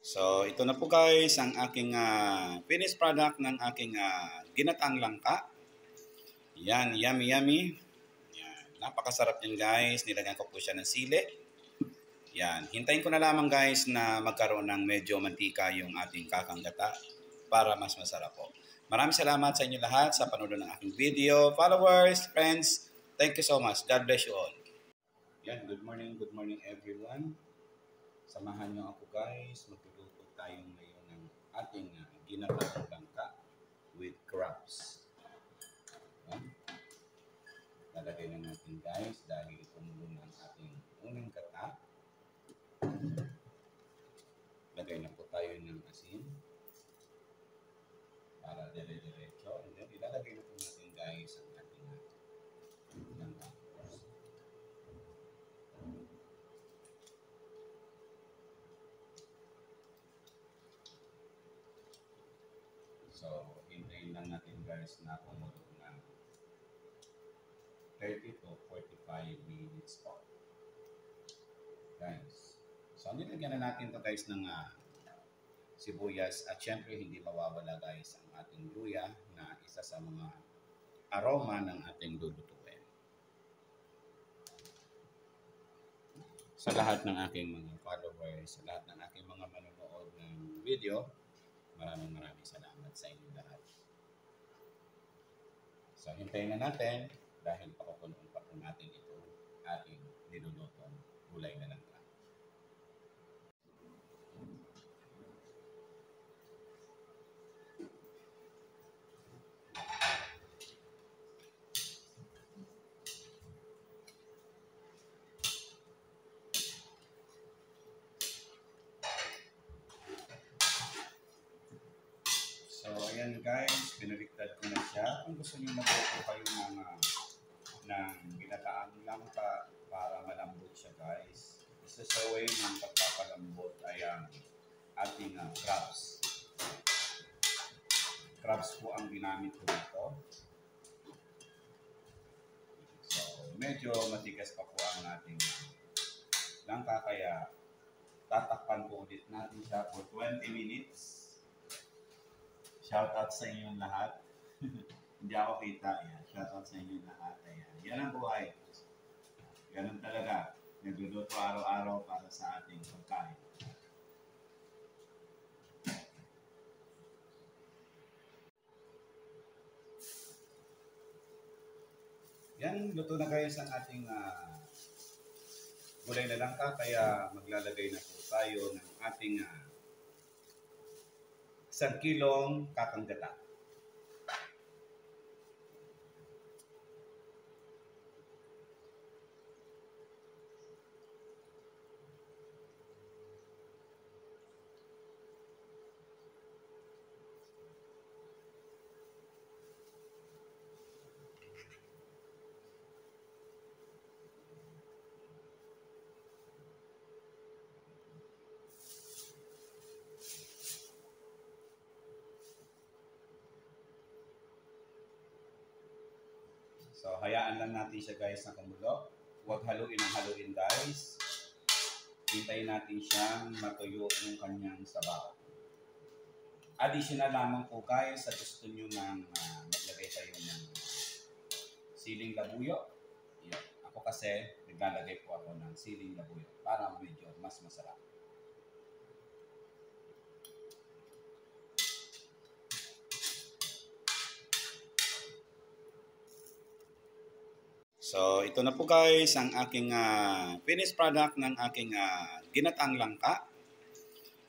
So, ito na po guys ang aking finished product ng aking ginataang langka. Yan, yummy yummy. Yan, napakasarap yan guys. Nilagyan ko po siya ng sili. Yan, hintayin ko na lamang guys na magkaroon ng medyo mantika yung ating kakanggata para mas masarap po. Maraming salamat sa inyo lahat sa panonood ng aking video. Followers, friends, thank you so much. God bless you all. Yan, good morning everyone. Samahan niyo ako guys. Magluluto tayo ngayon ng ating ginataang langka with crabs. Yan. Lalagay na natin guys dahil kumulo ng ating unang gata. Lagay na po tayo ng asin para dire-diretso. And then ilalagay na po natin guys ang ating langka. So, hintayin lang natin guys na kumulo ng 30 to 45 minutes po. Guys. So, nilagyan na natin to guys ng sibuyas at syempre hindi mawawala guys ang ating luya na isa sa mga aroma ng ating lulutuin. Sa lahat ng aking mga followers, sa lahat ng aking mga manonood ng video, maraming salamat sa inyo lahat. So, hintayin na natin dahil pakukuloon pa po natin ito ating nilulutong gulay na langka. So, ayan guys, pinaliktad ko na siya. Kung gusto niyo magluto kayo ng ginataang langka para malambot siya guys, isa sa way ng pagpapalambot ay ang ating crabs. Crabs po ang ginamit ko dito. So, medyo matigas pa po ang ating langka kaya tatakpan po ulit natin siya for 20 minutes. Shout out sa inyong lahat. Hindi ako kita. Yan. Shout out sa inyong lahat. Ayan. Yan ang buhay. Ganun talaga. Nagluluto araw-araw para sa ating pagkain. Yan. Luto na guys ang ating gulay na langka. Kaya maglalagay na po tayo ng ating 1 kilong kakanggata. So, hayaan lang natin siya guys na kumulo. Huwag haluin ang haluin guys. Hintayin natin siyang matuyo yung kanyang sabaw. Additional lamang po guys sa gusto nyo nang maglagay tayo ng siling labuyo. Yan. Ako kasi naglalagay po ako ng siling labuyo para medyo mas masarap. So, ito na po guys ang aking finished product ng aking ginataang langka.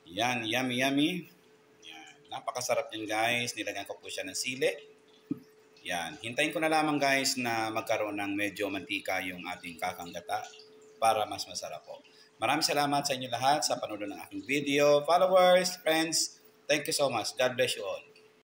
Yan, yummy yummy. Yan, napakasarap yan guys. Nilagyan ko po siya ng sili. Yan, hintayin ko na lamang guys na magkaroon ng medyo mantika yung ating kakanggata para mas masarap po. Maraming salamat sa inyo lahat sa panonood ng aking video. Followers, friends, thank you so much. God bless you all.